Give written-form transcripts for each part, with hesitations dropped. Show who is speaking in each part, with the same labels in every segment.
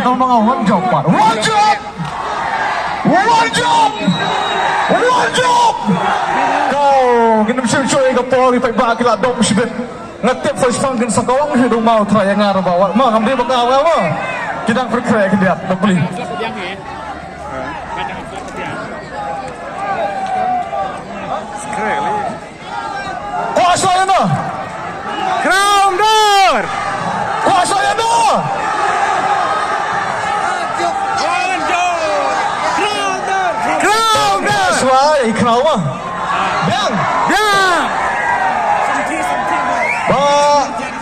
Speaker 1: Ang mga one job pa. One job! One job! One job! Kau, ginamsyur-syur ka po, ipag-bagi la dom sibit. Ngatip sa ispanggin sa kawang hidung mau traya nga rabawa. Mga kamdi magkawa mo. Kidang perkaya kediat, nabeli. Kuasa yan na!
Speaker 2: Crown door!
Speaker 1: Kuasa yan na!
Speaker 2: Crown door!
Speaker 1: Suara ikrau mah. Biang!
Speaker 2: Biang!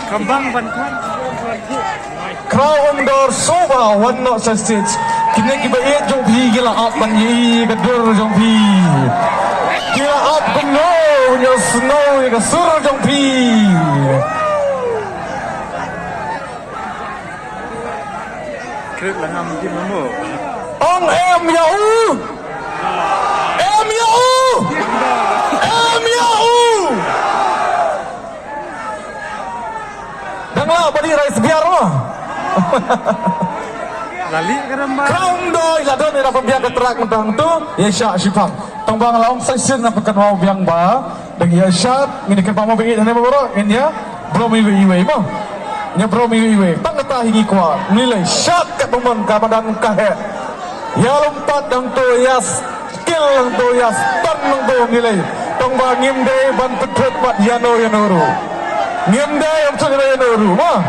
Speaker 1: Kembang bantuan. Crown door soba one not stage. Kini kiba iet jong pi gila up ban yi kadur jong pi. Gila up kuno nya snow ya sur jong pi.
Speaker 2: Krek lah ham kim mo.
Speaker 1: Ong em ya u. Em ya u. Em ya u. Danglah badi rice biar mah.
Speaker 2: Lali keramba.
Speaker 1: Crown door ila don ila pembiang keterak tentang tu ya syak sipang. Tembang laung session na pekan mau biang ba. Dan ya syak ngini ke pamo bengit hane boro ini ya. Bro mi iwe mo. Nya bro mi iwe. Tang kata hingi kuat. Nilai syak kat pemon ka padang kahe. Ya lompat dang tu ya skill dang tu ya stun dang tu nilai. Tembang ngim de ban pedret pat yano yanuru. Ngim de yang tu yanuru mah.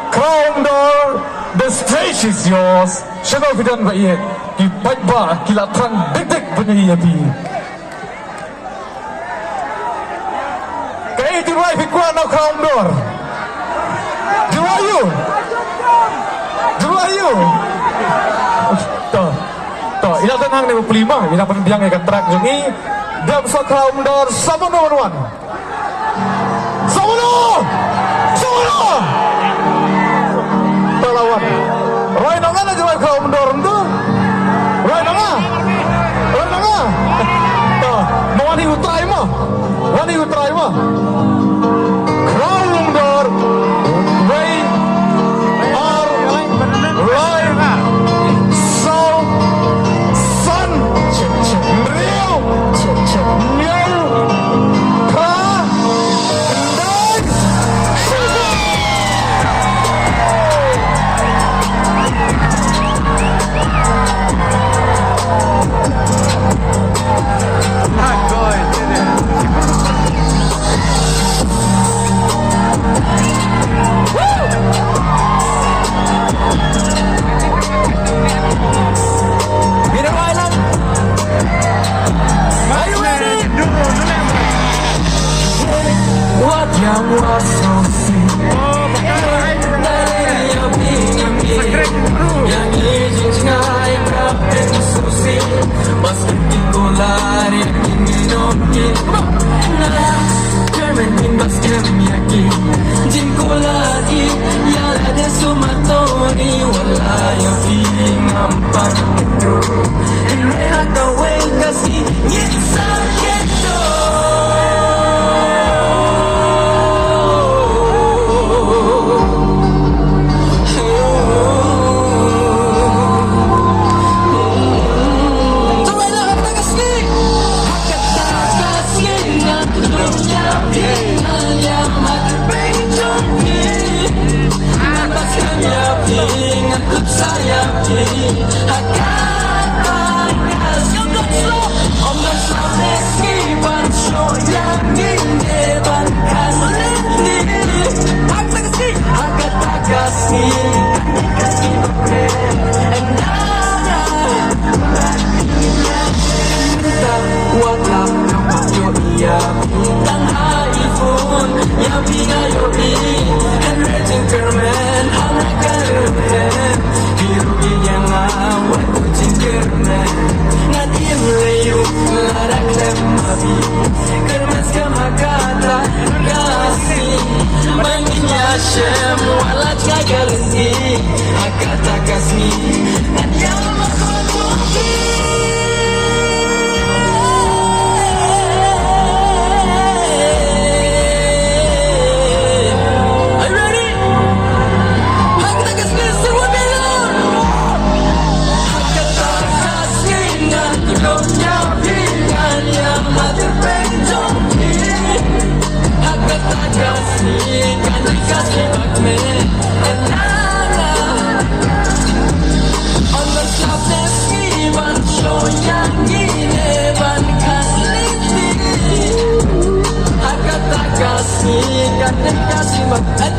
Speaker 1: Crown door, the stage is yours. Shadow bidan ba iye. Ki pagba kila trang dik punya iyapi. Kay diruai pikwa na crown door. Diruayu. Diruayu. To, ila tenang ni pelima, ila penbiang ikan track jungi. Dam sa crown door sama no. Sama. Lawan. Roy nanga na jual kau mendorong tu. Roy nanga. Tuh, mau wani utrai mah. Crown door. Roy. Roy. So. Sun. Real. New. Pra. What yang was so sweet. Yang izin ngai kapten susi. Mas particular yang ingin oke. Kermen imbas kemiyaki. Jin kolari yang ada sumatoni wala yang feeling ampan itu. And when I go away kasi nyisa keto. Hashem, wala gagalasi, akatakasmi, nandiyan makotuki.
Speaker 3: Simba. Attack!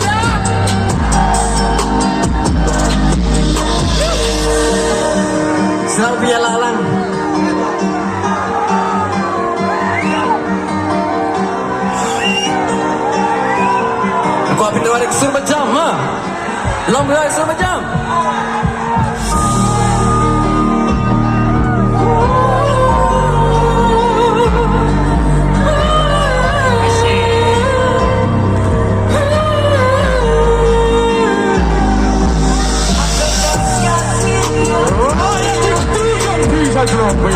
Speaker 3: Selalu dia lalang. Aku akan tarik sur macam, ha? Long berai sur macam.
Speaker 1: Bisa dulu,